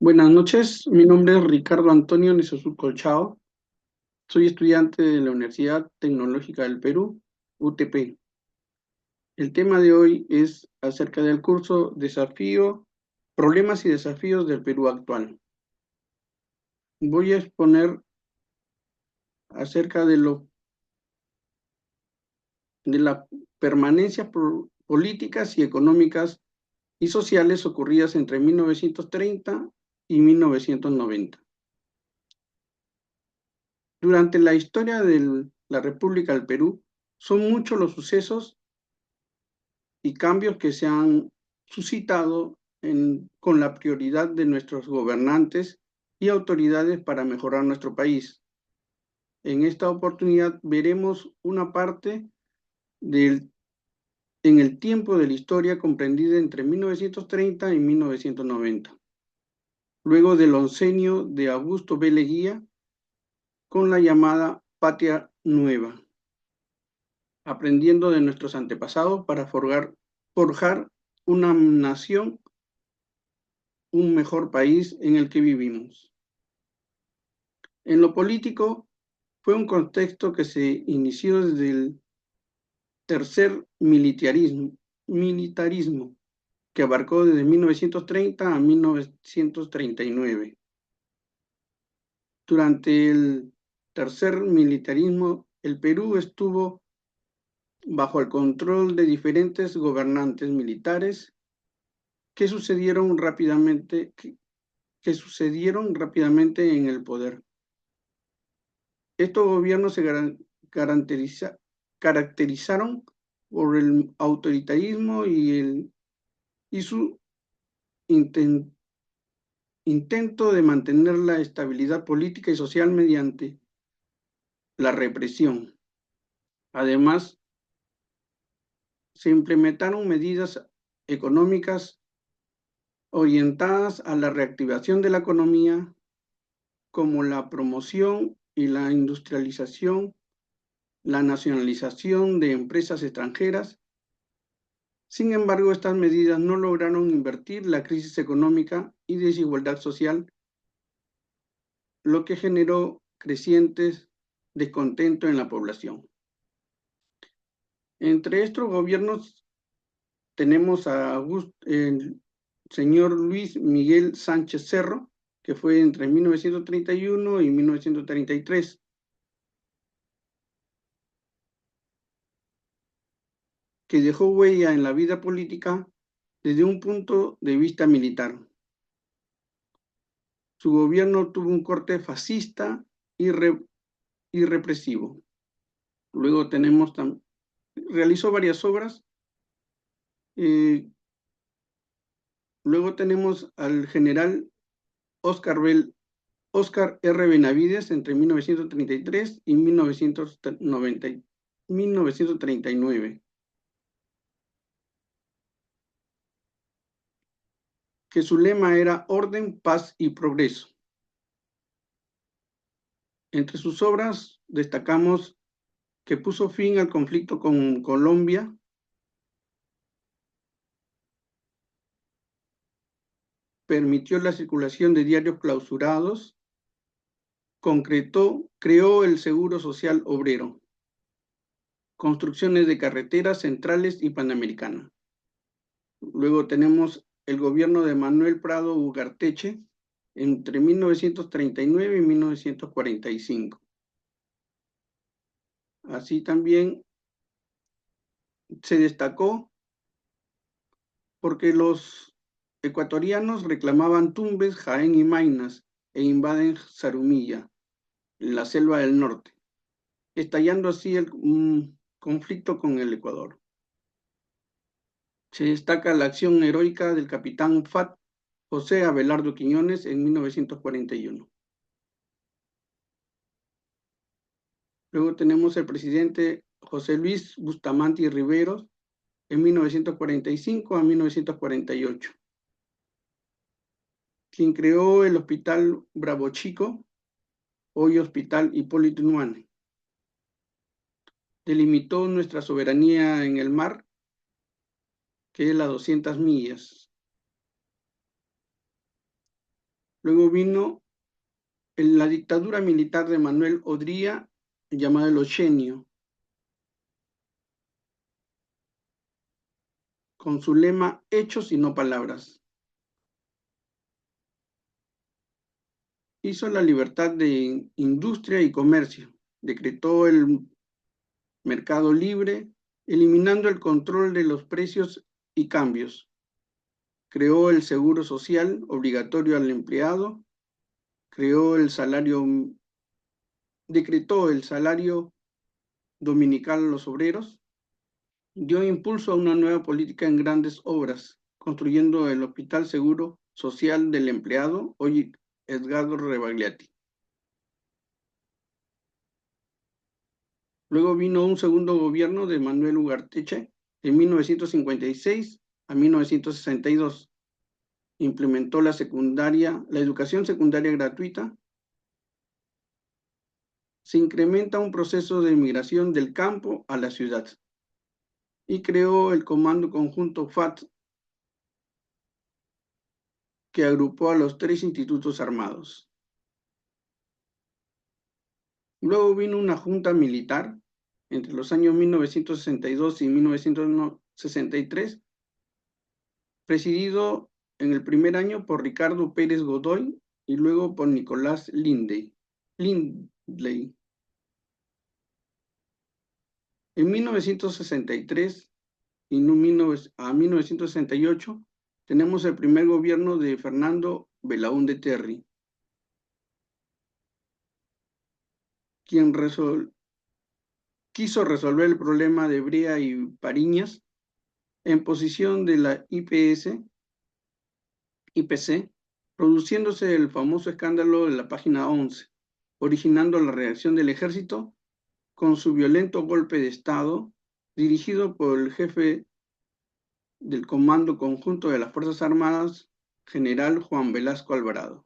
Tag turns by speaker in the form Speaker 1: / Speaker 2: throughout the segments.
Speaker 1: Buenas noches, mi nombre es Ricardo Antonio Nesosu Colchao, soy estudiante de la Universidad Tecnológica del Perú, UTP. El tema de hoy es acerca del curso Desafío, Problemas y Desafíos del Perú actual. Voy a exponer acerca de la permanencia políticas y económicas y sociales ocurridas entre 1930 y 1990. Durante la historia de la República del Perú, son muchos los sucesos y cambios que se han suscitado con la prioridad de nuestros gobernantes y autoridades para mejorar nuestro país. En esta oportunidad veremos una parte en el tiempo de la historia comprendida entre 1930 y 1990, luego del oncenio de Augusto B. Leguía, con la llamada Patria Nueva, aprendiendo de nuestros antepasados para forjar una nación, un mejor país en el que vivimos. En lo político, fue un contexto que se inició desde el tercer militarismo, que abarcó desde 1930 a 1939. Durante el tercer militarismo, el Perú estuvo bajo el control de diferentes gobernantes militares que sucedieron rápidamente en el poder. Estos gobiernos se caracterizaron por el autoritarismo y su intento de mantener la estabilidad política y social mediante la represión. Además, se implementaron medidas económicas orientadas a la reactivación de la economía, como la promoción y la industrialización, la nacionalización de empresas extranjeras. Sin embargo, estas medidas no lograron invertir la crisis económica y desigualdad social, lo que generó crecientes descontento en la población. Entre estos gobiernos tenemos el señor Luis Miguel Sánchez Cerro, que fue entre 1931 y 1933. Que dejó huella en la vida política desde un punto de vista militar. Su gobierno tuvo un corte fascista y represivo. Luego realizó varias obras. Luego tenemos al general Óscar R. Benavides entre 1933 y 1939, que su lema era orden, paz y progreso. Entre sus obras destacamos que puso fin al conflicto con Colombia, permitió la circulación de diarios clausurados, creó el Seguro Social Obrero, construcciones de carreteras centrales y panamericanas. Luego tenemos el gobierno de Manuel Prado Ugarteche entre 1939 y 1945. Así también se destacó porque los ecuatorianos reclamaban Tumbes, Jaén y Maynas e invaden Zarumilla, en la selva del norte, estallando así un conflicto con el Ecuador. Se destaca la acción heroica del capitán FAT José Abelardo Quiñones en 1941. Luego tenemos el presidente José Luis Bustamante Riveros en 1945 a 1948, quien creó el Hospital Bravo Chico, hoy Hospital Hipólito Unanue. Delimitó nuestra soberanía en el mar, que es las 200 millas. Luego vino la dictadura militar de Manuel Odría, llamada el Ochenio, con su lema hechos y no palabras. Hizo la libertad de industria y comercio, decretó el mercado libre, eliminando el control de los precios y cambios. Creó el seguro social obligatorio al empleado, decretó el salario dominical a los obreros, dio impulso a una nueva política en grandes obras, construyendo el Hospital Seguro Social del Empleado, hoy Edgardo Rebagliati. Luego vino un segundo gobierno de Manuel Ugarteche de 1956 a 1962. Implementó la educación secundaria gratuita. Se incrementa un proceso de migración del campo a la ciudad y creó el Comando Conjunto FAT, que agrupó a los 3 institutos armados. Luego vino una junta militar entre los años 1962 y 1963, presidido en el primer año por Ricardo Pérez Godoy y luego por Nicolás Lindley. En 1963 y a 1968 tenemos el primer gobierno de Fernando Belaúnde Terry, quien quiso resolver el problema de Brea y Pariñas en posición de la IPC, produciéndose el famoso escándalo de la página 11, originando la reacción del ejército con su violento golpe de Estado, dirigido por el jefe del Comando Conjunto de las Fuerzas Armadas, general Juan Velasco Alvarado.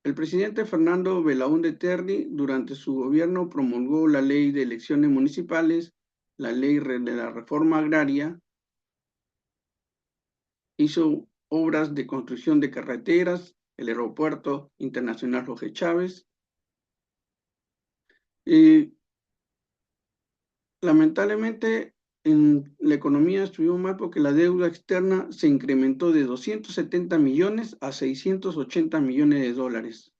Speaker 1: El presidente Fernando Belaúnde Terry, durante su gobierno, promulgó la ley de elecciones municipales, la ley de la reforma agraria, hizo obras de construcción de carreteras, el Aeropuerto Internacional Jorge Chávez. Lamentablemente, en la economía estuvimos mal porque la deuda externa se incrementó de 270 millones a 680 millones de dólares.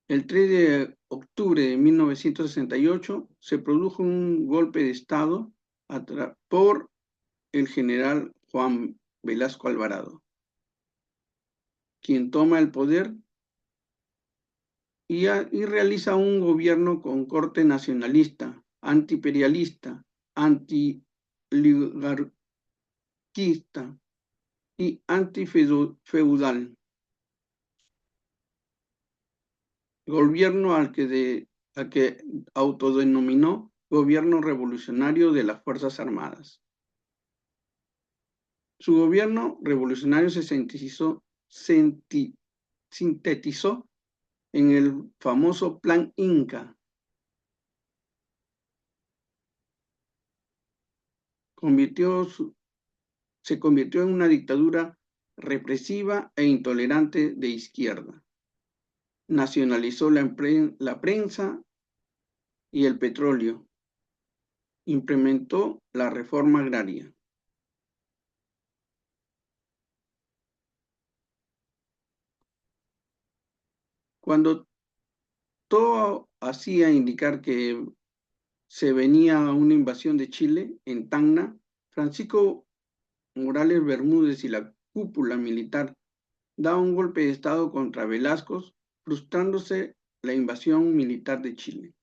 Speaker 1: El 3 de octubre de 1968 se produjo un golpe de Estado por el general Juan Velasco Alvarado, quien toma el poder y realiza un gobierno con corte nacionalista, antiimperialista, anti-oligarquista y antifeudal. Gobierno al que autodenominó Gobierno Revolucionario de las Fuerzas Armadas. Su gobierno revolucionario se sintetizó en el famoso Plan Inca. Se convirtió en una dictadura represiva e intolerante de izquierda. Nacionalizó la prensa y el petróleo. Implementó la reforma agraria. Cuando todo hacía indicar que se venía una invasión de Chile en Tacna, Francisco Morales Bermúdez y la cúpula militar da un golpe de Estado contra Velasco, frustrándose la invasión militar de Chile.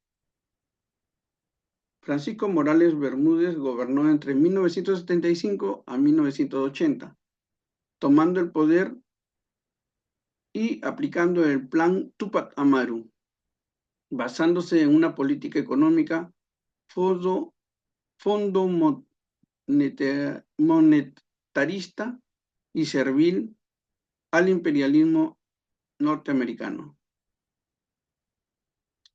Speaker 1: Francisco Morales Bermúdez gobernó entre 1975 a 1980, tomando el poder y aplicando el Plan Túpac Amaru, basándose en una política económica fondo monetarista y servil al imperialismo norteamericano.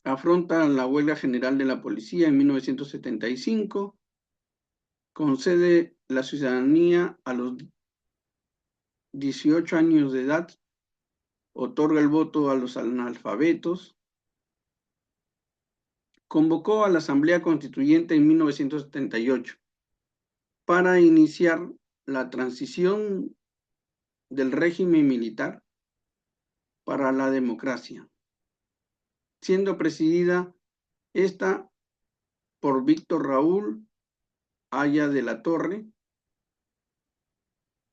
Speaker 1: Afronta la huelga general de la policía en 1975, concede la ciudadanía a los 18 años de edad, otorga el voto a los analfabetos, convocó a la Asamblea Constituyente en 1978 para iniciar la transición del régimen militar para la democracia, siendo presidida esta por Víctor Raúl Haya de la Torre.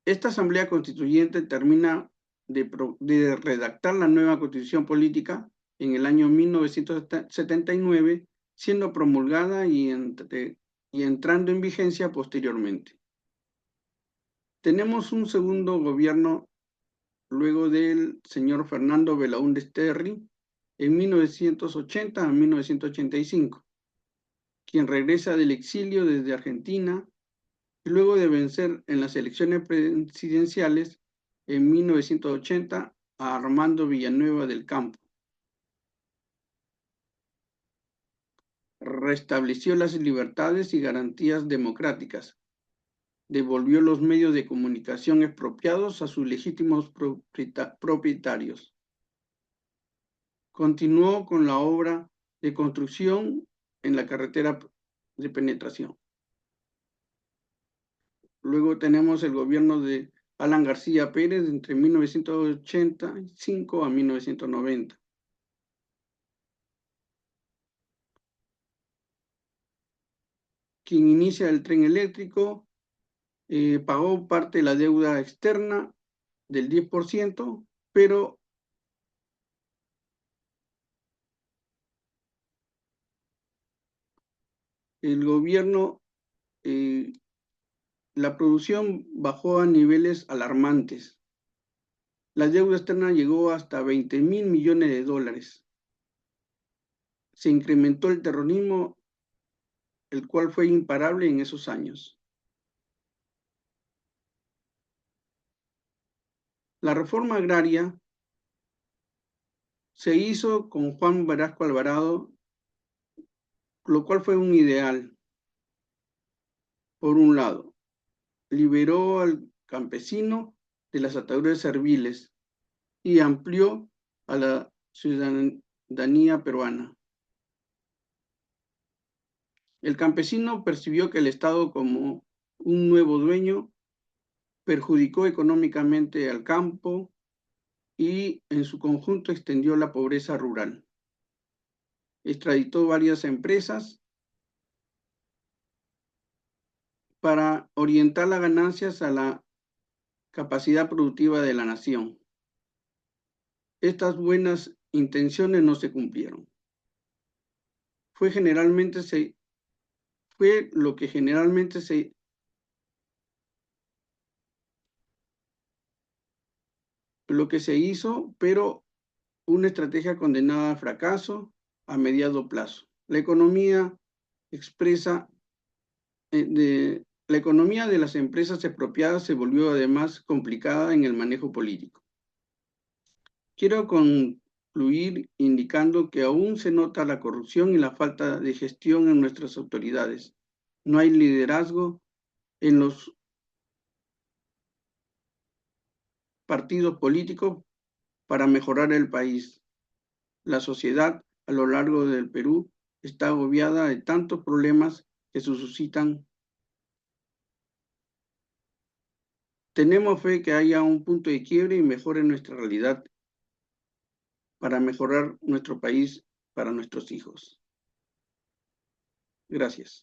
Speaker 1: Esta Asamblea Constituyente termina de redactar la nueva Constitución Política en el año 1979, siendo promulgada y entrando en vigencia posteriormente. Tenemos un segundo gobierno luego del señor Fernando Belaúnde Terry en 1980 a 1985, quien regresa del exilio desde Argentina y luego de vencer en las elecciones presidenciales en 1980 a Armando Villanueva del Campo. Restableció las libertades y garantías democráticas, devolvió los medios de comunicación expropiados a sus legítimos propietarios. Continuó con la obra de construcción en la carretera de penetración. Luego tenemos el gobierno de Alan García Pérez entre 1985 a 1990. Quien inicia el tren eléctrico, pagó parte de la deuda externa del 10%, pero el gobierno, la producción bajó a niveles alarmantes. La deuda externa llegó hasta 20.000 millones de dólares. Se incrementó el terrorismo, el cual fue imparable en esos años. La reforma agraria se hizo con Juan Velasco Alvarado, lo cual fue un ideal. Por un lado, liberó al campesino de las ataduras serviles y amplió a la ciudadanía peruana. El campesino percibió que el Estado, como un nuevo dueño, perjudicó económicamente al campo y en su conjunto extendió la pobreza rural. Extraditó varias empresas para orientar las ganancias a la capacidad productiva de la nación. Estas buenas intenciones no se cumplieron. Fue lo que generalmente se hizo, pero una estrategia condenada al fracaso a mediano plazo. La economía de las empresas expropiadas se volvió además complicada en el manejo político. Quiero concluir indicando que aún se nota la corrupción y la falta de gestión en nuestras autoridades. No hay liderazgo en los partidos políticos para mejorar el país. La sociedad a lo largo del Perú está agobiada de tantos problemas que se suscitan. Tenemos fe que haya un punto de quiebre y mejore nuestra realidad para mejorar nuestro país para nuestros hijos. Gracias.